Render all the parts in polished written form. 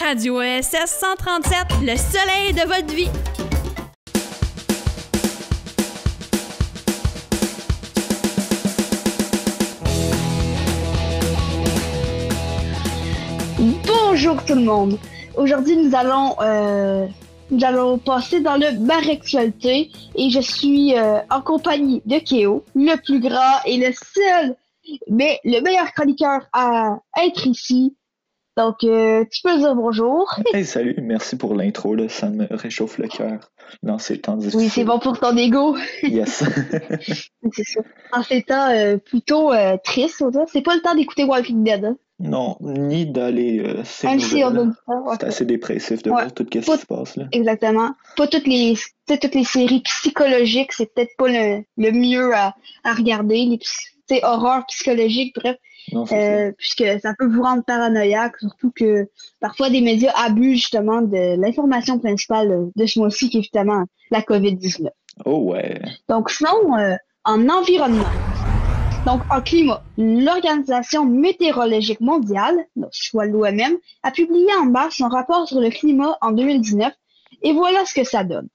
Radio ESS 137, le soleil de votre vie. Bonjour tout le monde. Aujourd'hui, nous allons passer dans le bar actualité et je suis en compagnie de Kéo, le plus grand et le seul, mais le meilleur chroniqueur à être ici. Donc, tu peux dire bonjour. Hey, salut, merci pour l'intro, là, ça me réchauffe le cœur dans ces temps difficiles. Oui, c'est bon pour ton ego. Yes. C'est ça. En ces temps plutôt tristes, c'est pas le temps d'écouter Walking Dead. Hein? Non, ni d'aller Même si on donne ça. C'est assez dépressif de voir tout ce qui se passe là. Exactement. Pas toutes les séries psychologiques, c'est peut-être pas le mieux à regarder. Les horreurs psychologiques, bref. Non, puisque ça peut vous rendre paranoïaque, surtout que parfois des médias abusent justement de l'information principale de ce mois-ci, qui est justement la COVID-19. Oh ouais. Donc sinon, en environnement, donc en climat, l'Organisation météorologique mondiale, soit l'OMM, a publié en mars son rapport sur le climat en 2019, et voilà ce que ça donne.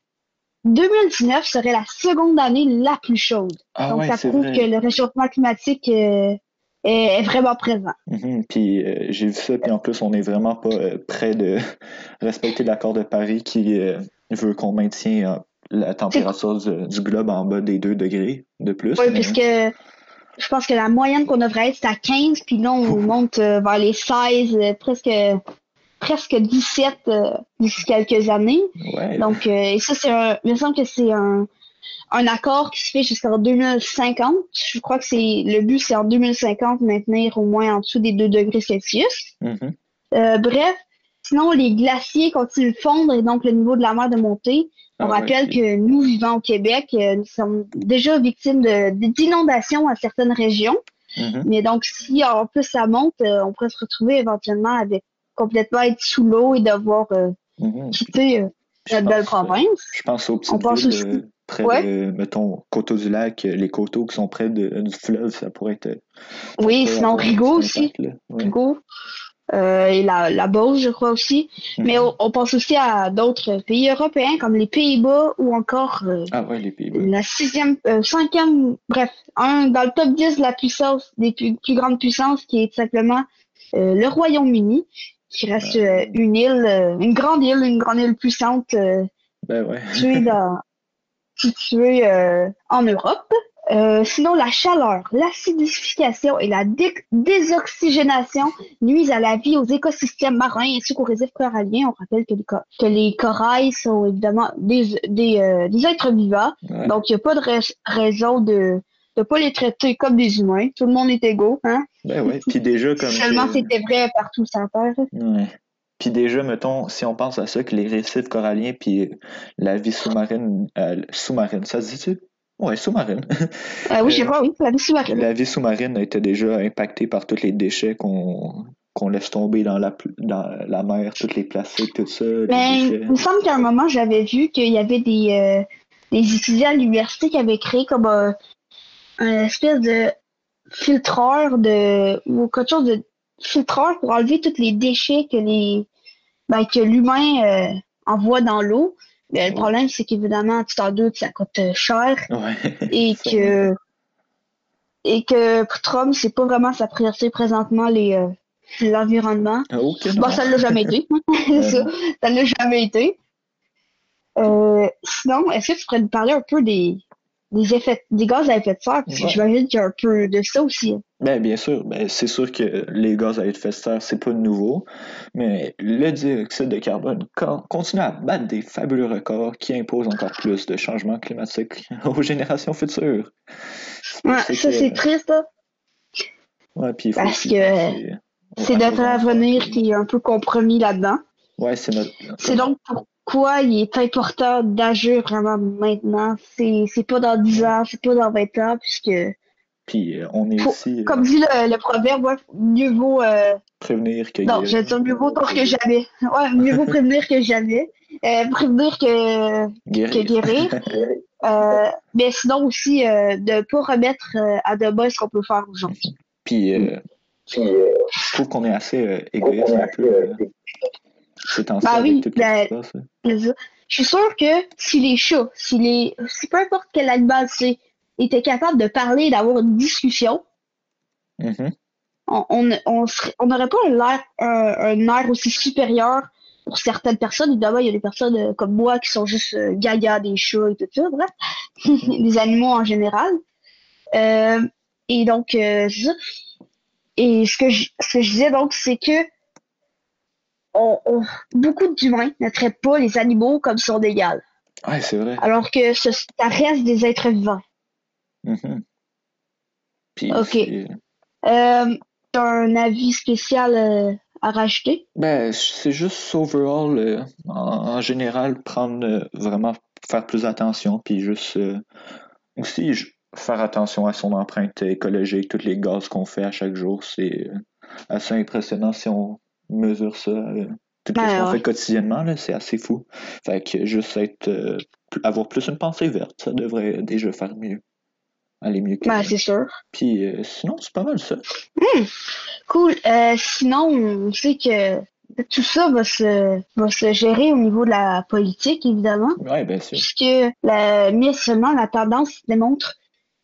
2019 serait la seconde année la plus chaude. Ah donc ouais, ça prouve que le réchauffement climatique est vraiment présent. Puis j'ai vu ça, puis en plus on est vraiment pas près de respecter l'accord de Paris qui veut qu'on maintienne la température du globe en bas des 2 degrés de plus. Oui, puisque je pense que la moyenne qu'on devrait être, c'est à 15, puis là on monte vers les 16, presque 17 d'ici quelques années. Ouais. Donc, et ça, il me semble que c'est un accord qui se fait jusqu'en 2050. Je crois que le but, c'est en 2050 maintenir au moins en dessous des 2 degrés Celsius. Bref, sinon, les glaciers continuent de fondre et donc le niveau de la mer de monter. On rappelle que nous, vivant au Québec, nous sommes déjà victimes d'inondations à certaines régions. Mais donc, si en plus ça monte, on pourrait se retrouver éventuellement avec complètement être sous l'eau et devoir quitter notre belle province. Je pense aux petites villes près de, mettons, Coteau-du-Lac, les coteaux qui sont près du fleuve, ça pourrait être... Oui, sinon Rigaud aussi. Rigaud. Et la Beauce, je crois aussi. Mais on pense aussi à d'autres pays européens comme les Pays-Bas ou encore les Pays-Bas. La 5e, bref, dans le top 10 de la puissance, des plus grandes puissances, qui est simplement le Royaume-Uni, qui reste une grande île puissante située en Europe. Sinon, la chaleur, l'acidification et la désoxygénation nuisent à la vie, aux écosystèmes marins ainsi qu'aux récifs coralliens. On rappelle que les corails sont évidemment des êtres vivants. Ouais. Donc, il n'y a pas de raison de pas les traiter comme des humains. Tout le monde est égaux, hein? Ben ouais, puis déjà comme... Seulement c'était vrai partout sur la Terre. Ouais. Puis déjà, mettons, si on pense à ça, que les récifs coralliens puis la vie sous-marine, ça se dit-tu? Ouais, sous-marine. Oui, je crois, oui, la vie sous-marine. La vie sous-marine a été déjà impactée par tous les déchets qu'on laisse tomber dans la mer, tous les plastiques, tout ça. Mais il me semble qu'à un moment, j'avais vu qu'il y avait des étudiants à l'université qui avaient créé comme un espèce de filtreur ou quelque chose de filtreur pour enlever tous les déchets que l'humain envoie dans l'eau. Mais le problème, c'est qu'évidemment, tu t'en doutes, ça coûte cher. Ouais. et que pour Trump, c'est pas vraiment sa priorité présentement, l'environnement. Okay, bon, ça l'a jamais été. Ça l'a jamais été. Sinon, est-ce que tu pourrais nous parler un peu des gaz à effet de serre? Parce que j'imagine qu'il y a un peu de ça aussi. Ben, bien sûr. Ben, c'est sûr que les gaz à effet de serre, c'est pas nouveau. Mais le dioxyde de carbone continue à battre des fabuleux records qui imposent encore plus de changements climatiques aux générations futures. C'est triste. Hein? Ouais, puis parce que c'est notre avenir qui est un peu compromis là-dedans. Ouais, c'est donc pourquoi il est important d'agir vraiment maintenant. C'est pas dans 10 ans, c'est pas dans 20 ans, puisque... Puis on est ici... Comme dit le proverbe, mieux vaut... prévenir que guérir. Non, je veux dire mieux vaut tort que jamais. Ouais, mieux vaut prévenir que jamais. Prévenir que guérir. Mais sinon aussi, de pas remettre à demain ce qu'on peut faire aujourd'hui. Puis je trouve qu'on est assez égoïste un peu. ces temps-ci Bah avec oui, tout ce qui se passe. je suis sûre que si les chats, si peu importe quel animal c'est, étaient capables de parler, d'avoir une discussion, Mhm. on n'aurait pas un air aussi supérieur pour certaines personnes. Évidemment, il y a des personnes comme moi qui sont juste gaga des chats et tout ça, bref, des animaux en général. Euh, et donc, c'est ça. Et ce que je disais donc, c'est que beaucoup d'humains ne traitent pas les animaux comme son égal, Ouais, c'est vrai. alors que ça reste des êtres vivants. Mhm. Puis Ok. T'as un avis spécial à rajouter? ben, c'est juste overall, en général, prendre vraiment faire plus attention, puis juste aussi faire attention à son empreinte écologique, tous les gaz qu'on fait à chaque jour, c'est assez impressionnant si on mesure ça. Tout ce qu'on Ouais. fait quotidiennement, là, c'est assez fou. Fait que juste avoir plus une pensée verte, ça devrait déjà faire mieux. Aller mieux que. C'est sûr. Puis sinon, c'est pas mal ça. Cool. Sinon, on sait que tout ça va se gérer au niveau de la politique, évidemment, Ouais, bien sûr. puisque mais seulement la tendance démontre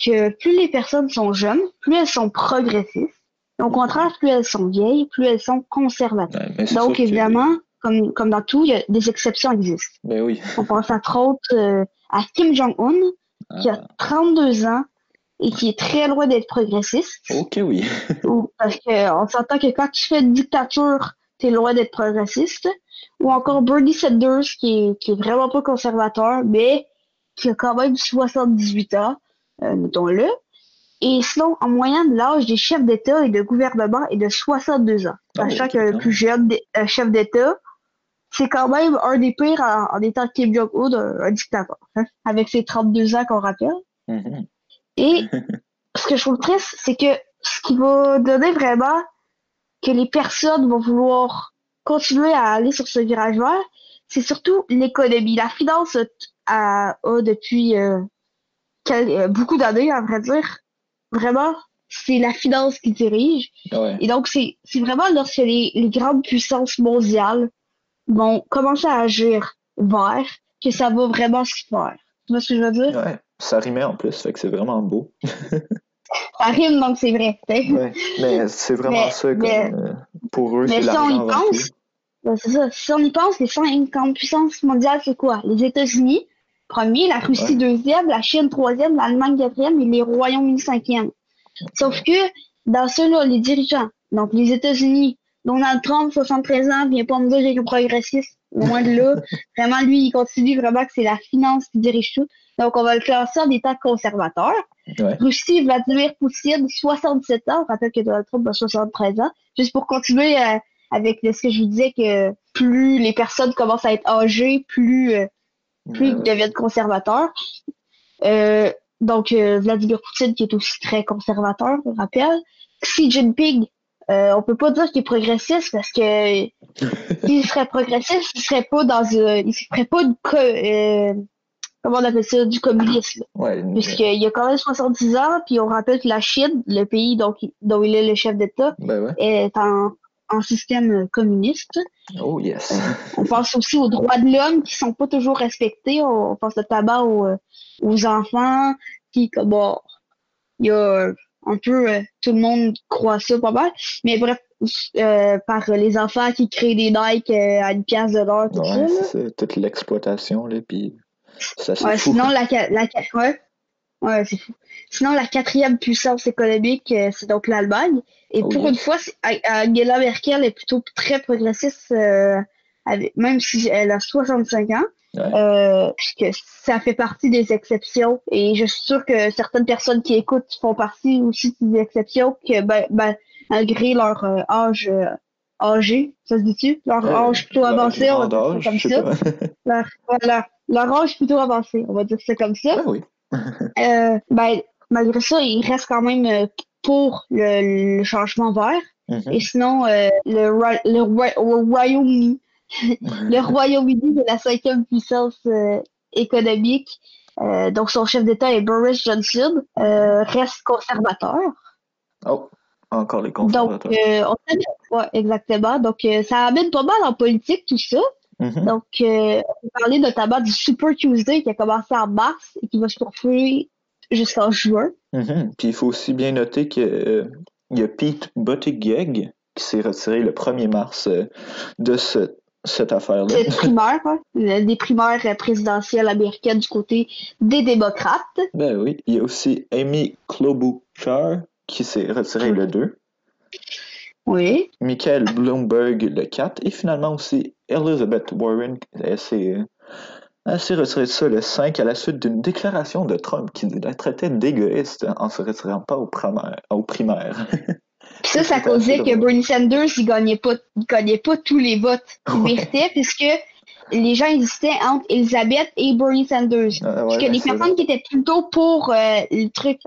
que plus les personnes sont jeunes, plus elles sont progressistes. Et au contraire, plus elles sont vieilles, plus elles sont conservatrices. Ouais, mais c'est Donc, sûr que- évidemment, comme dans tout, des exceptions existent. Ben oui. On pense entre autres à Kim Jong-un, qui a 32 ans et qui est très loin d'être progressiste. Ok, oui. Parce qu'on s'entend que quand tu fais une dictature, t'es loin d'être progressiste. Ou encore Bernie Sanders, qui est vraiment pas conservateur, mais qui a quand même 78 ans, mettons-le. Et sinon, en moyenne, l'âge des chefs d'État et de gouvernement est de 62 ans. Sachant que le plus jeune chef d'État, c'est quand même un des pires en étant Kim Jong-un, un dictateur, hein, avec ses 32 ans qu'on rappelle. Mhm. Et ce que je trouve triste, c'est que ce qui va donner vraiment que les personnes vont vouloir continuer à aller sur ce virage vert, c'est surtout l'économie. La finance a depuis beaucoup d'années, à vrai dire, vraiment, c'est la finance qui dirige. Ouais. Et donc, c'est vraiment lorsque les grandes puissances mondiales vont commencer à agir vert que ça va vraiment se faire. Tu vois ce que je veux dire? Ouais, ça rimait en plus, fait que c'est vraiment beau. Ça rime, donc c'est vrai. Ouais, mais c'est vraiment ça, pour eux, c'est Mais si on y l'argent avant tout. pense, c'est ça. Si on y pense, les 50 puissances mondiales, c'est quoi? Les États-Unis, premier, la Russie, deuxième, la Chine, troisième, l'Allemagne, quatrième et les Royaumes-Unis, cinquième. Sauf que, dans ceux-là, les dirigeants, donc les États-Unis, Donald Trump, 73 ans, vient pas me dire qu'il est progressiste, loin de là. Vraiment, lui, il continue vraiment que c'est la finance qui dirige tout. Donc, on va le classer en étant conservateur. Ouais. Russie, Vladimir Poutine, 67 ans. On rappelle que Donald Trump a 73 ans. Juste pour continuer avec ce que je vous disais, que plus les personnes commencent à être âgées, plus ils deviennent conservateurs. Donc, Vladimir Poutine, qui est aussi très conservateur, je rappelle. Xi Jinping, on peut pas dire qu'il est progressiste parce que s'il serait progressiste, il ferait pas comment on appelle ça, du communisme. Puisqu'il y a quand même 70 ans, puis on rappelle que la Chine, le pays dont il est le chef d'État, est en système communiste. Oh yes. On pense aussi aux droits de l'homme qui sont pas toujours respectés. On pense notamment aux enfants qui, bon, il y a un peu tout le monde croit ça pas mal. Mais bref, par les enfants qui créent des Nike à une pièce de l'heure, tout ça. C'est ça, toute l'exploitation, là, puis ça c'est fou. Sinon, ouais, c'est fou. Sinon, la quatrième puissance économique, c'est donc l'Allemagne. Et pour une fois, Angela Merkel est plutôt très progressiste, même si elle a 65 ans, puisque ça fait partie des exceptions. Et je suis sûre que certaines personnes qui écoutent font partie aussi des exceptions, que malgré leur âge âgé, ça se dit-tu? Leur âge plutôt avancé, on va dire ça comme ça. Leur âge plutôt avancé, on va dire ça comme ça. Oui. Malgré ça, il reste quand même pour le changement vert. Et sinon, le Royaume-Uni, le Royaume-Uni de la cinquième puissance économique, donc son chef d'État est Boris Johnson, reste conservateur. Oh, Encore les Donc, conservateurs. ouais, exactement. Donc, ça amène pas mal en politique, tout ça. Mhm. Donc, on parlait notamment du Super Tuesday qui a commencé en mars et qui va se poursuivre jusqu'en juin. Mhm. Puis il faut aussi bien noter que il y a Pete Buttigieg qui s'est retiré le 1er mars de cette affaire-là. C'est primaire, hein, des primaires présidentielles américaines du côté des démocrates. Ben oui. Il y a aussi Amy Klobuchar qui s'est retiré le 2. Oui. Michael Bloomberg le 4. Et finalement aussi Elizabeth Warren, elle s'est retirée de ça le 5 à la suite d'une déclaration de Trump qui la traitait d'égoïste en se retirant pas aux primaires. Puis ça causait que Bernie Sanders, il gagnait pas tous les votes qu'il méritait, puisque les gens hésitaient entre Elizabeth et Bernie Sanders. Parce que les personnes qui étaient plutôt pour le truc,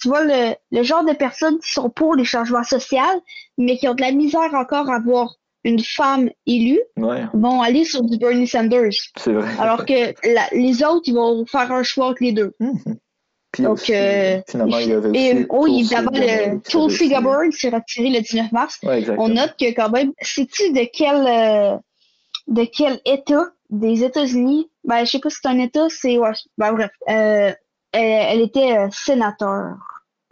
tu vois, le genre de personnes qui sont pour les changements sociaux, mais qui ont de la misère encore à voir une femme élue, vont aller sur du Bernie Sanders. C'est vrai. Alors que les autres, ils vont faire un choix entre les deux. Puis donc, aussi, finalement, il y avait aussi évidemment, Tulsi Gabbard s'est retiré le 19 mars. Ouais, on note que quand même, sais-tu de quel État des États-Unis? Ben, je sais pas si c'est un État, ben bref. Elle était sénateur.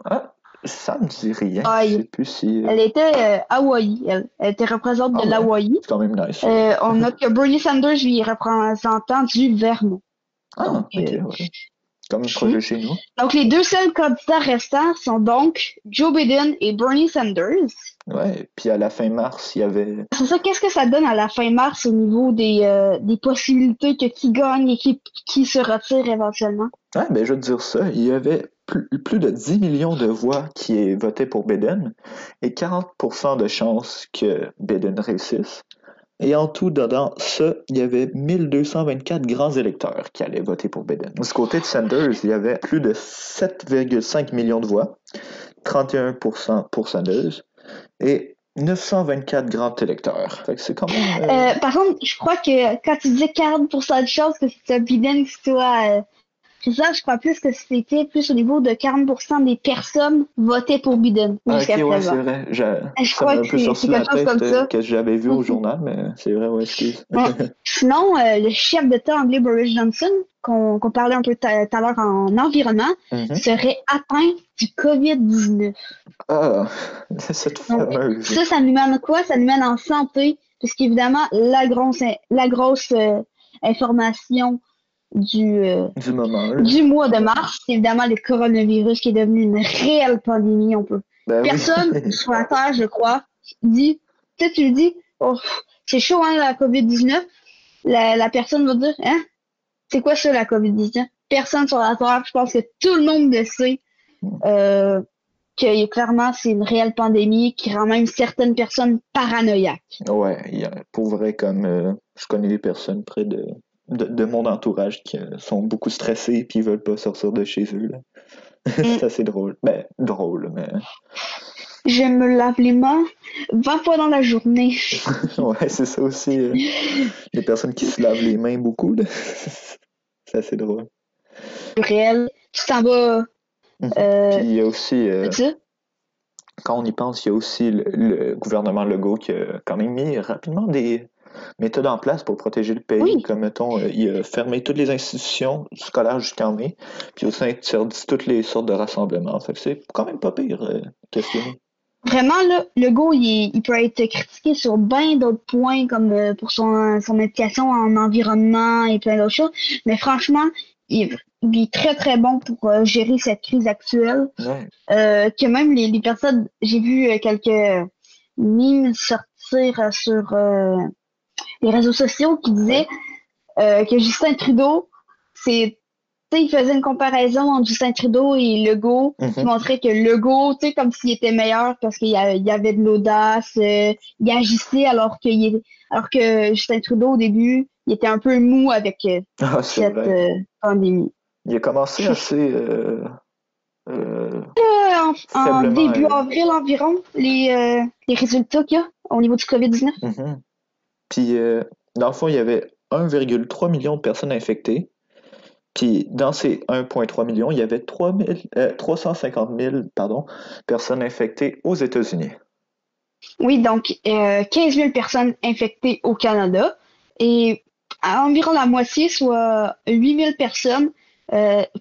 Ah, ça me dit rien. Je sais plus si. Elle était Hawaii. Elle était représentante de l'Hawaii. C'est quand même nice. On note que Bernie Sanders, lui, est représentant du Vermont. Donc, ok, ouais. Comme un projet chez nous. Donc, les deux seuls candidats restants sont donc Joe Biden et Bernie Sanders. Ouais, puis à la fin mars, il y avait... C'est ça, qu'est-ce que ça donne à la fin mars au niveau des possibilités que qui gagne et qui se retire éventuellement? Ouais, ben je veux te dire ça. Il y avait plus de 10 millions de voix qui votaient pour Biden et 40% de chances que Biden réussisse. Et en tout, dedans ça, il y avait 1224 grands électeurs qui allaient voter pour Biden. Du côté de Sanders, il y avait plus de 7,5 millions de voix, 31% pour Sanders, et 924 grands électeurs. Fait que c'est quand même... Par contre, je crois que quand tu disais 40% de chances que c'est Biden qui soit... ça, je crois plus que c'était plus au niveau de 40% des personnes votaient pour Biden. Ok, ouais, c'est vrai. Je crois que c'est quelque chose comme ça. Que j'avais vu au journal, mais c'est vrai, ouais, excuse. Sinon, le chef d'État anglais Boris Johnson, qu'on parlait un peu tout à l'heure en environnement, serait atteint du COVID-19. Ah, cette fameuse. Ça nous mène quoi? Ça nous mène en santé, parce qu'évidemment, la grosse information du mois de mars, c'est évidemment le coronavirus qui est devenu une réelle pandémie. Personne sur la Terre, je crois, dit, peut-être tu le dis, oh, c'est chaud, hein, la COVID-19. La personne va dire, hein, c'est quoi ça, la COVID-19? Personne sur la Terre, je pense que tout le monde le sait, que clairement, c'est une réelle pandémie qui rend même certaines personnes paranoïaques. Ouais, pour vrai, comme je connais des personnes près de mon entourage qui sont beaucoup stressés et qui veulent pas sortir de chez eux. Là. C'est assez drôle. Ben, drôle, mais... Je me lave les mains 20 fois dans la journée. Ouais, c'est ça aussi. Les personnes qui se lavent les mains beaucoup, là. C'est assez drôle. Réel. Tu t'en vas... Puis il y a aussi... quand on y pense, il y a aussi le gouvernement Legault qui a quand même mis rapidement des méthodes en place pour protéger le pays. Oui. Comme, mettons, il a fermé toutes les institutions scolaires jusqu'en mai, puis aussi interdit toutes les sortes de rassemblements. Fait que c'est quand même pas pire questionné. Vraiment, là, Legault, il peut être critiqué sur bien d'autres points, comme pour son implication en environnement et plein d'autres choses. Mais franchement, il est très, très bon pour gérer cette crise actuelle. Ouais. Que même les personnes... J'ai vu quelques memes sortir sur... les réseaux sociaux qui disaient que Justin Trudeau, il faisait une comparaison entre Justin Trudeau et Legault, qui montrait que Legault, comme s'il était meilleur parce qu'il y avait de l'audace, il agissait alors que Justin Trudeau, au début, il était un peu mou avec cette pandémie. Il a commencé assez... en début avril environ, les résultats qu'il y a au niveau du COVID-19. Puis, dans le fond, il y avait 1,3 million de personnes infectées, Puis dans ces 1,3 million, il y avait 350 000 personnes infectées aux États-Unis. Oui, donc 15 000 personnes infectées au Canada et environ la moitié, soit 8 000 personnes,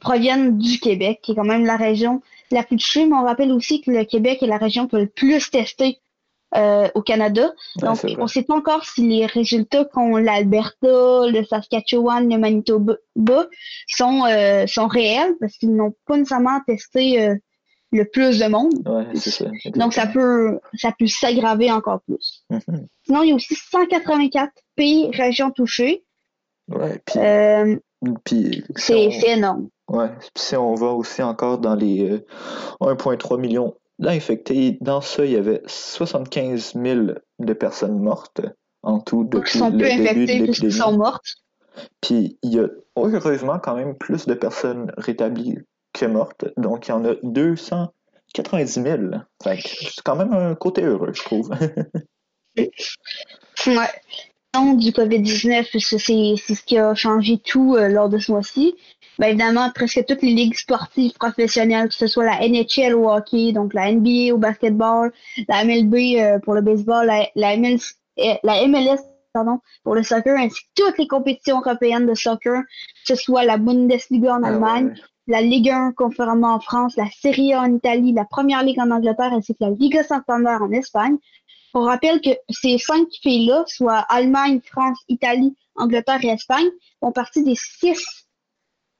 proviennent du Québec, qui est quand même la région la plus touchée. Mais on rappelle aussi que le Québec est la région qui a le plus testé au Canada. Donc, Ouais, on ne sait pas encore si les résultats qu'ont l'Alberta, le Saskatchewan, le Manitoba sont réels, parce qu'ils n'ont pas nécessairement testé le plus de monde. Ouais, c'est ça. Donc, ça peut s'aggraver encore plus. Mm-hmm. Sinon, il y a aussi 184 pays, régions touchées. Ouais, puis c'est énorme. Ouais, si on va aussi encore dans les 1,3 million d'infectés, dans ça, il y avait 75 000 de personnes mortes en tout depuis le début de l'épidémie. Qui sont mortes. Puis il y a heureusement quand même plus de personnes rétablies que mortes, donc il y en a 290 000. Fait que c'est quand même un côté heureux, je trouve. Ouais. Du COVID-19, c'est ce qui a changé tout lors de ce mois-ci. Ben, évidemment, presque toutes les ligues sportives professionnelles, que ce soit la NHL au hockey, donc la NBA au basketball, la MLB pour le baseball, la MLS pour le soccer, ainsi que toutes les compétitions européennes de soccer, que ce soit la Bundesliga en Allemagne, la Ligue 1 conféremment en France, la Serie A en Italie, la Première Ligue en Angleterre, ainsi que la Liga Santander en Espagne. On rappelle que ces 5 pays-là, soit Allemagne, France, Italie, Angleterre et Espagne, font partie des 6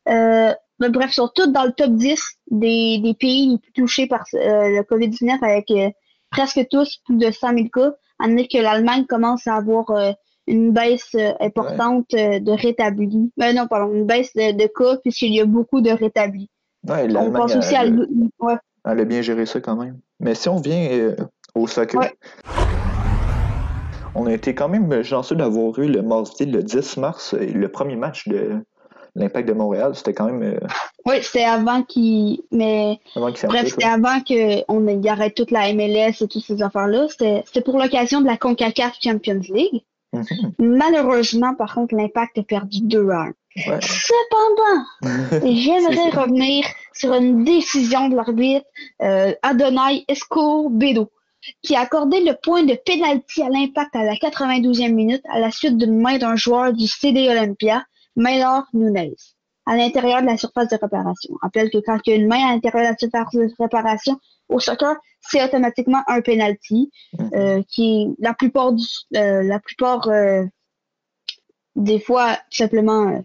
bref, sont tous dans le top 10 des pays les plus touchés par le COVID-19 avec presque tous plus de 100 000 cas. À dire que l'Allemagne commence à avoir une baisse importante de rétablis. Non, pardon, une baisse de cas puisqu'il y a beaucoup de rétablis. Ouais, l'Allemagne, on pense aussi elle a bien géré ça quand même. Mais si on vient au soccer, on a été quand même chanceux d'avoir eu le mardi, le 10 mars, le premier match de l'Impact de Montréal. C'était quand même... Oui, c'était avant qu'il... Mais... c'était avant qu'on arrête toute la MLS et toutes ces affaires-là. C'était pour l'occasion de la CONCACAF Champions League. Mm-hmm. Malheureusement, par contre, l'Impact a perdu 2-1. Ouais. Cependant, j'aimerais revenir sur une décision de l'arbitre Adonai Escobedo, qui a accordé le point de pénalty à l'Impact à la 92e minute à la suite d'une main d'un joueur du CD Olympia, Maylor Nunez, à l'intérieur de la surface de réparation. On rappelle que quand il y a une main à l'intérieur de la surface de réparation au soccer, c'est automatiquement un penalty qui est la plupart des fois tout simplement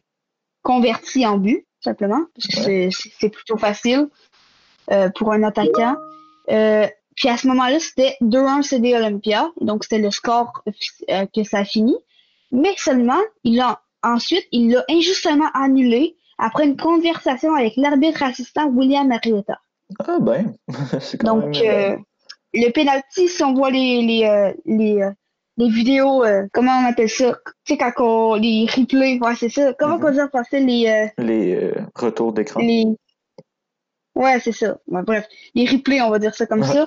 converti en but, simplement, parce que c'est plutôt facile pour un attaquant. Puis à ce moment-là, c'était 2-1 CD Olympia, donc c'était le score que ça a fini. Mais seulement, ensuite, il l'a injustement annulé après une conversation avec l'arbitre assistant William Marietta. Ah ben, c'est quand même... Donc, le penalty, si on voit les vidéos, comment on appelle ça? Tu sais, quand les replays, ouais, c'est ça. Comment on dit en français les retours d'écran. Ouais, c'est ça. Ouais, bref, les replays, on va dire ça comme ça.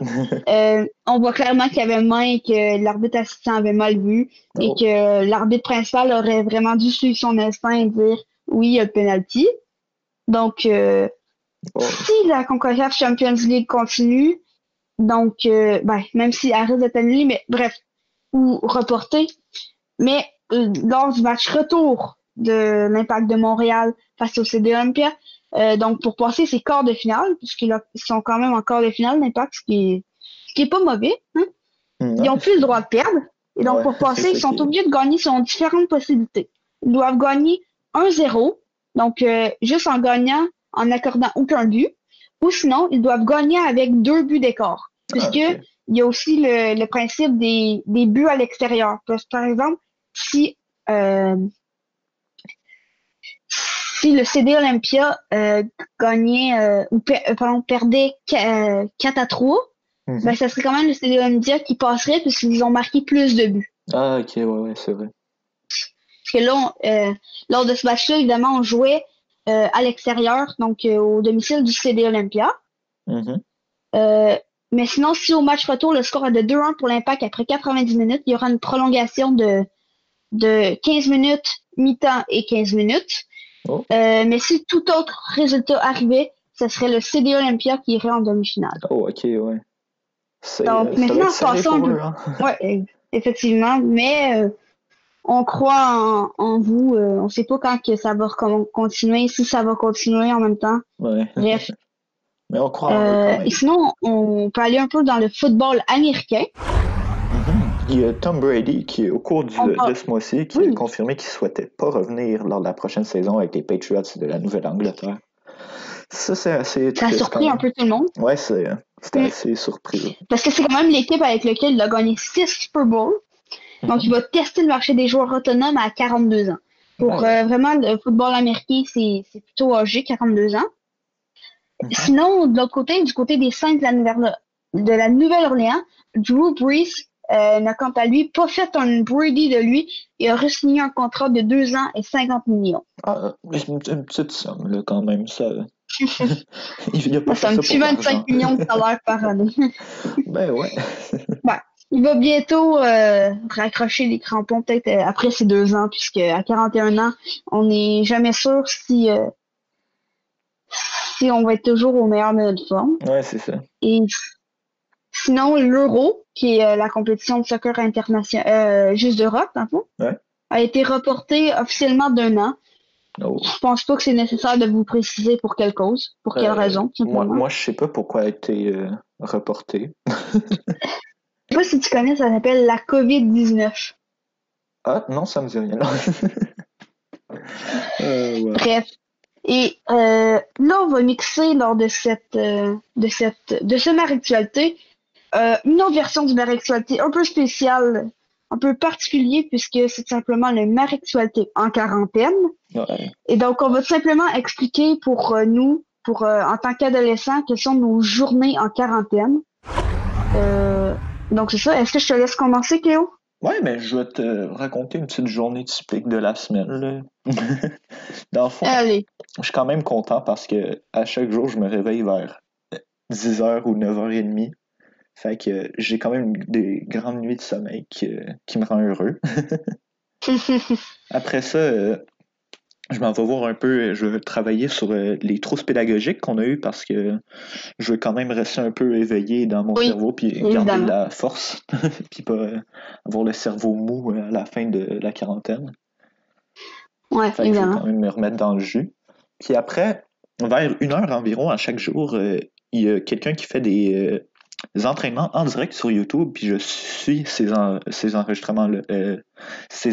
On voit clairement qu'il y avait main et que l'arbitre assistant avait mal vu et que l'arbitre principal aurait vraiment dû suivre son instinct et dire oui, il y a le penalty. Donc, si la CONCACAF Champions League continue, donc, même si elle risque d'être annulée, mais bref, ou reportée, mais lors du match retour de l'Impact de Montréal face au CD Olympia, donc pour passer ces quarts de finale, puisqu'ils sont quand même en quart de finale, l'Impact, ce qui est pas mauvais, hein? Ils n'ont plus le droit de perdre, et donc pour passer, ils sont obligés de gagner selon différentes possibilités. Ils doivent gagner 1-0, donc juste en gagnant, en accordant aucun but, ou sinon, ils doivent gagner avec 2 buts d'écart, puisque il y a aussi le principe des buts à l'extérieur. Par exemple, si le CD Olympia gagnait perdait 4-3, ben ça serait quand même le CD Olympia qui passerait puisqu'ils ont marqué plus de buts. Ah ok, ouais, c'est vrai. Parce que là, lors de ce match-là, évidemment, on jouait à l'extérieur, donc au domicile du CD Olympia. Mais sinon, si au match retour, le score est de 2-1 pour l'Impact après 90 minutes, il y aura une prolongation de 15 minutes, mi-temps et 15 minutes. Oh. Mais si tout autre résultat arrivait, ce serait le CD Olympia qui irait en demi-finale. Oh, ok, ouais. Donc maintenant, passons un peu. Hein? Ouais, effectivement, mais on croit en vous. On sait pas quand que ça va continuer, si ça va continuer en même temps. Ouais. Bref. Mais on croit en eux quand même. Et sinon, on peut aller un peu dans le football américain. Il y a Tom Brady qui, au cours de ce mois-ci, qui a confirmé qu'il ne souhaitait pas revenir lors de la prochaine saison avec les Patriots de la Nouvelle-Angleterre. Ça, c'est assez triste. Ça a surpris un peu tout le monde. Ouais, c'était assez surpris. Parce que c'est quand même l'équipe avec laquelle il a gagné 6 Super Bowls. Donc, il va tester le marché des joueurs autonomes à 42 ans. Pour vraiment, le football américain, c'est plutôt âgé, 42 ans. Sinon, de l'autre côté, du côté des Saints de la Nouvelle-Orléans, Drew Brees n'a quant à lui pas fait un Brady de lui et a re-signé un contrat de 2 ans et 50 millions. Ah, une petite somme, là, quand même, ça. Il a pas c'est un petit 25 millions de salaire par année. Ben ouais. Ouais. Il va bientôt raccrocher les crampons, peut-être après ces 2 ans, puisque à 41 ans, on n'est jamais sûr si on va être toujours au meilleur de notre forme. Ouais, c'est ça. Et sinon, l'Euro, qui est la compétition de soccer internationale juste d'Europe, dans le fond, a été reporté officiellement d'1 an. Oh. Je pense pas que c'est nécessaire de vous préciser pour quelle cause, pour quelle raison. Moi, je sais pas pourquoi a été reporté. Je sais pas si tu connais, ça s'appelle la COVID-19. Ah, non, ça me dit rien. Ouais. Bref. Et là, on va mixer lors de ce Maractualité une autre version du Maractualité un peu spéciale, un peu particulier, puisque c'est simplement le Maractualité en quarantaine. Ouais. Et donc, on va simplement expliquer pour nous, en tant qu'adolescents, quelles sont nos journées en quarantaine. Donc, c'est ça. Est-ce que je te laisse commencer, Cléo? Ouais, mais je vais te raconter une petite journée typique de la semaine, là. Dans le fond, Allez. Je suis quand même content parce que à chaque jour, je me réveille vers 10h ou 9h30. Fait que j'ai quand même des grandes nuits de sommeil qui me rend heureux. Après ça, je m'en vais voir un peu, je vais travailler sur les trousses pédagogiques qu'on a eues parce que je veux quand même rester un peu éveillé dans mon cerveau puis garder de la force puis pas avoir le cerveau mou à la fin de la quarantaine. Ouais, fait que je vais quand même me remettre dans le jus. Puis après, vers 1h environ à chaque jour, il y a quelqu'un qui fait des entraînements en direct sur YouTube, puis je suis ces enregistrements-là. C'est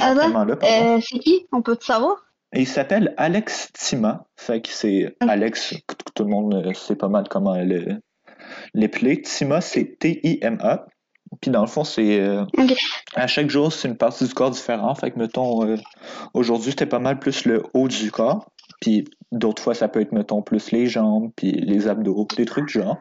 qui? On peut te savoir? Et il s'appelle Alex Tima. Fait que c'est Alex, tout le monde sait pas mal comment l'appeler. Tima, c'est T-I-M-A. Puis dans le fond, c'est à chaque jour, c'est une partie du corps différente. Fait que mettons, aujourd'hui, c'était pas mal plus le haut du corps. Puis d'autres fois, ça peut être, mettons, plus les jambes, puis les abdos, des trucs du genre.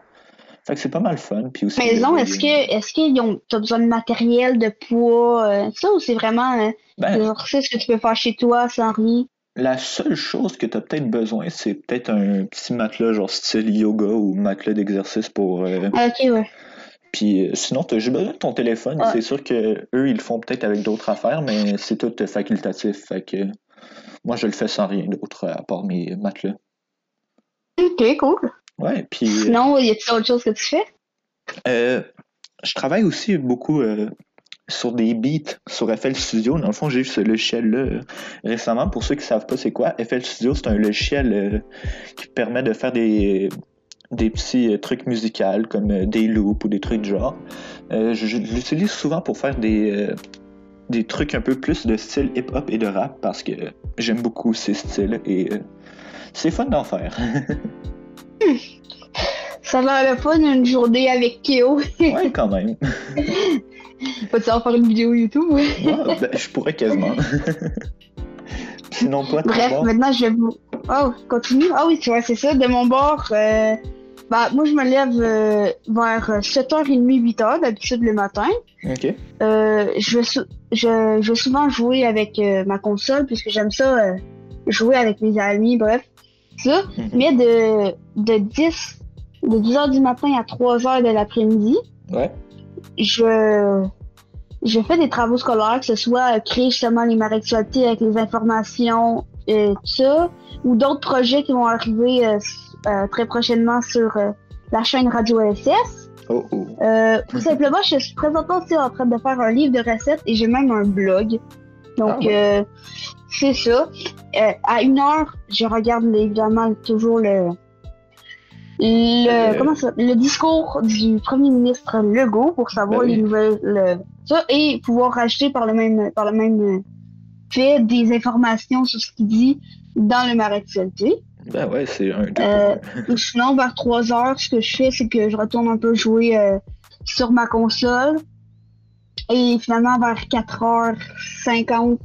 Fait que c'est pas mal fun. Puis aussi, mais non, est-ce qu'ils t'as besoin de matériel, de poids, ça, ou c'est vraiment des exercices que tu peux faire chez toi sans rien? La seule chose que tu as peut-être besoin, c'est peut-être un petit matelas genre style yoga ou matelas d'exercice pour... Ok, ouais. Puis sinon, tu as juste besoin de ton téléphone. Ouais. C'est sûr que eux ils le font peut-être avec d'autres affaires, mais c'est tout facultatif. Fait que moi, je le fais sans rien d'autre à part mes matelas. Ok, cool. Ouais, puis... Sinon, y a-t-il autre chose que tu fais? Je travaille aussi beaucoup... sur des beats sur FL Studio. Dans le fond, j'ai eu ce logiciel-là récemment. Pour ceux qui ne savent pas c'est quoi, FL Studio, c'est un logiciel qui permet de faire des petits trucs musicaux comme des loops ou des trucs du genre. Je l'utilise souvent pour faire des trucs un peu plus de style hip-hop et de rap parce que j'aime beaucoup ces styles et c'est fun d'en faire. Ça a l'air le fun une journée avec Kéo. Ouais, quand même. Vas-tu en faire une vidéo YouTube? Ouais, je pourrais quasiment. Sinon, toi, bref, maintenant je vais vous... Oh, continue. Ah oui, tu vois, c'est ça. De mon bord, moi je me lève vers 7h30, 8h d'habitude le matin. Ok. Je vais souvent jouer avec ma console puisque j'aime ça jouer avec mes amis, bref. Ça. Mais de 10h du matin à 3h de l'après-midi, ouais. Je fais des travaux scolaires, que ce soit créer justement les Maractualités avec les informations ça, ou d'autres projets qui vont arriver très prochainement sur la chaîne Radio LSS. Tout simplement, je suis présentement aussi en train de faire un livre de recettes et j'ai même un blog. Donc, c'est ça. À 1h, je regarde évidemment toujours le discours du premier ministre Legault pour savoir les nouvelles, ça, et pouvoir rajouter par le même fait des informations sur ce qu'il dit dans le Marais-Actualité. Ben ouais, c'est un ou sinon, vers 3h, ce que je fais, c'est que je retourne un peu jouer sur ma console. Et finalement, vers 4h50,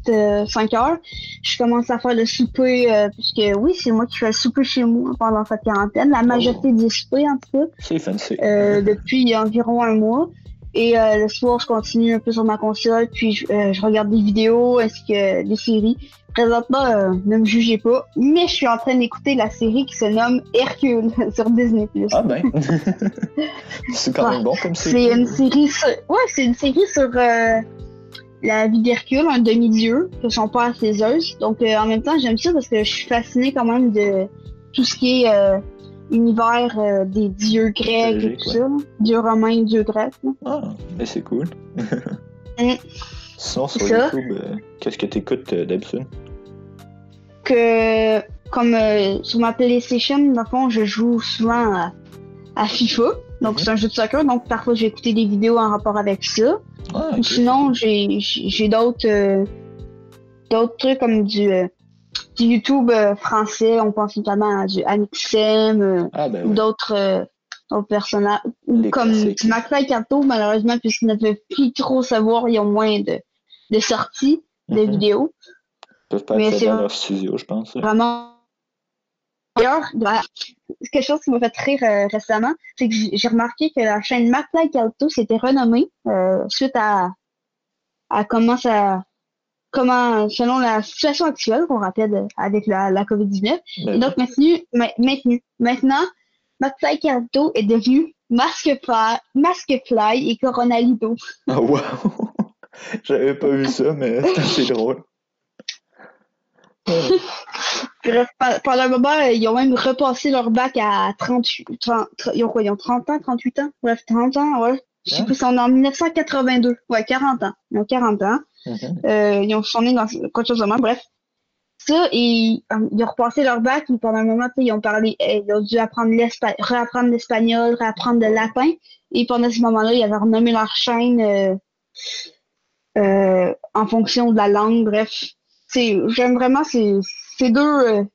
5h, je commence à faire le souper, puisque oui, c'est moi qui fais le souper chez moi pendant cette quarantaine. La majorité du souper, en tout cas. C'est fancy. Depuis environ un mois. Et le soir, je continue un peu sur ma console, puis je regarde des vidéos ainsi que des séries. Présentement, ne me jugez pas, mais je suis en train d'écouter la série qui se nomme Hercule sur Disney+. Ah ben, c'est quand même bon comme série. C'est une série sur la vie d'Hercule, un demi-dieu, que son père c'est Zeus. Donc en même temps, j'aime ça parce que je suis fascinée quand même de tout ce qui est univers des dieux grecs et tout ça. Dieux romains, dieux grecs. Ah, mais c'est cool. Sinon, sur YouTube, qu'est-ce que tu écoutes d'habitude? Comme sur ma PlayStation, dans le fond, je joue souvent à FIFA. Donc, c'est un jeu de soccer. Donc, parfois, j'ai écouté des vidéos en rapport avec ça. Okay. Sinon, j'ai d'autres trucs comme du YouTube français. On pense notamment à du Amixem ou d'autres personnages. Ou comme du McFly Carto, malheureusement, puisqu'ils ne peuvent plus trop savoir, ils ont moins de sorties de vidéos. Mais c'est dans leur studio, je pense. Vraiment. D'ailleurs, quelque chose qui m'a fait rire récemment, c'est que j'ai remarqué que la chaîne McFly Carto s'était renommée suite à comment, selon la situation actuelle qu'on rappelle avec la COVID-19. Et donc maintenant, McFly Carto est devenu Masquefly et Coronalito. Ah wow! J'avais pas vu ça, mais c'est drôle. Bref, pendant un moment, ils ont même repassé leur bac à 38. Ils ont quoi? Ils ont 30 ans, 38 ans? Bref, 30 ans, ouais. Je sais plus, c'est en 1982. Ouais, 40 ans. Ils ont 40 ans. Ils sont nés dans quelque chose de même. Bref. Ça, ils ont repassé leur bac, et pendant un moment, ils ont dû réapprendre l'espagnol, réapprendre le latin. Et pendant ce moment-là, ils avaient renommé leur chaîne en fonction de la langue. Bref. J'aime vraiment ces deux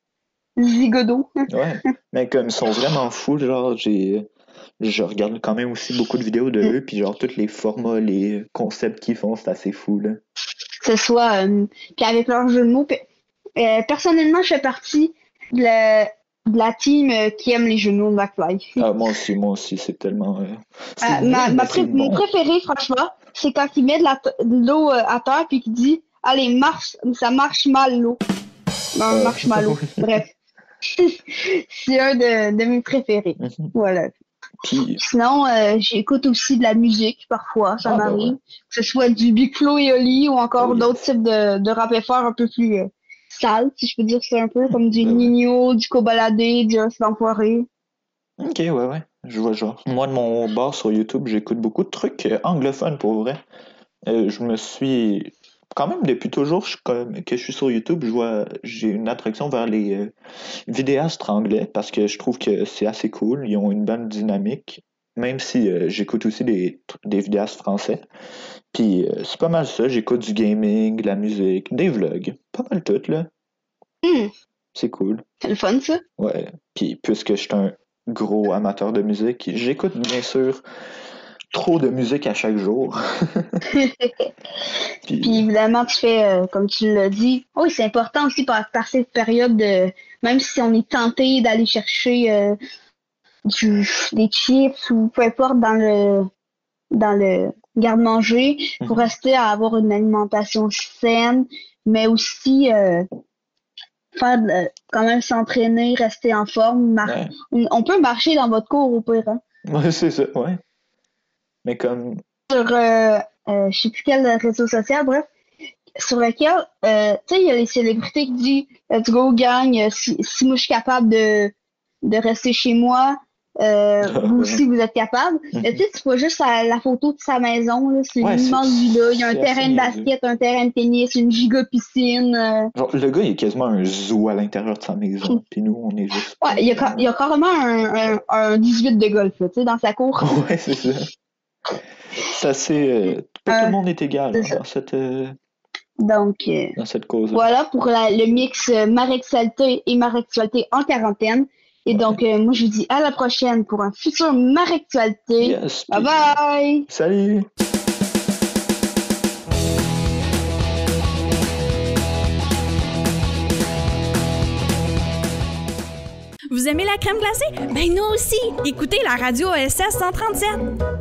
zigodos. Ouais, mais comme ils sont vraiment fous, genre, je regarde quand même aussi beaucoup de vidéos de eux, puis genre, tous les formats, les concepts qu'ils font, c'est assez fou, là. Que ce soit, puis avec leur jeu de mots. Personnellement, je fais partie de la team qui aime les jeux de mots de McFly. Ah, moi aussi, c'est tellement... Mon préféré, franchement, c'est quand il met de l'eau à terre, puis qu'il dit... Allez, ça marche mal l'eau. Non, marshmallow. Bref. C'est un de mes préférés. Voilà. Sinon, j'écoute aussi de la musique parfois, ça m'arrive. Que ce soit du Big Flo et Oli ou encore d'autres types de rap FR un peu plus sales, si je peux dire ça un peu, comme du Nino, du Cobaladé, du L'Enfoiré. Ok, ouais. Je vois genre. Moi, de mon bord sur YouTube, j'écoute beaucoup de trucs anglophones pour vrai. Je me suis... Quand même, depuis toujours que je suis sur YouTube, j'ai une attraction vers les vidéastes anglais parce que je trouve que c'est assez cool. Ils ont une bonne dynamique, même si j'écoute aussi des vidéastes français. Puis c'est pas mal ça. J'écoute du gaming, de la musique, des vlogs. Pas mal tout, là. C'est cool. C'est le fun, ça? Ouais. Puis puisque je suis un gros amateur de musique, j'écoute bien sûr trop de musique à chaque jour. Puis évidemment, tu fais, comme tu l'as dit, oui, c'est important aussi par cette période, même si on est tenté d'aller chercher des chips ou peu importe dans le garde-manger, pour rester à avoir une alimentation saine, mais aussi quand même s'entraîner, rester en forme. On peut marcher dans votre cours au pire. Hein? Ouais, c'est ça, ouais. Mais comme... Sur, je sais plus quel réseau social, bref, sur lequel, tu sais, il y a les célébrités qui disent Let's go, gang, si moi je suis capable de rester chez moi, vous aussi vous êtes capable. Tu sais, tu vois juste la photo de sa maison, là, c'est une immense villa, il y a un terrain de basket, un terrain de tennis, une giga piscine. Genre, le gars, il est quasiment un zoo à l'intérieur de sa maison, puis nous, on est juste... Ouais, il y a carrément un 18 de golf, tu sais, dans sa cour. Ouais, c'est ça. C'est assez... pas tout le monde est égal dans cette... Donc, dans cette cause. Voilà pour le mix Marexualité et Marexualité en quarantaine. Et donc, moi, je vous dis à la prochaine pour un futur Marexualité. Yes, bye bye! Salut! Vous aimez la crème glacée? Ben nous aussi! Écoutez la radio OSS 137!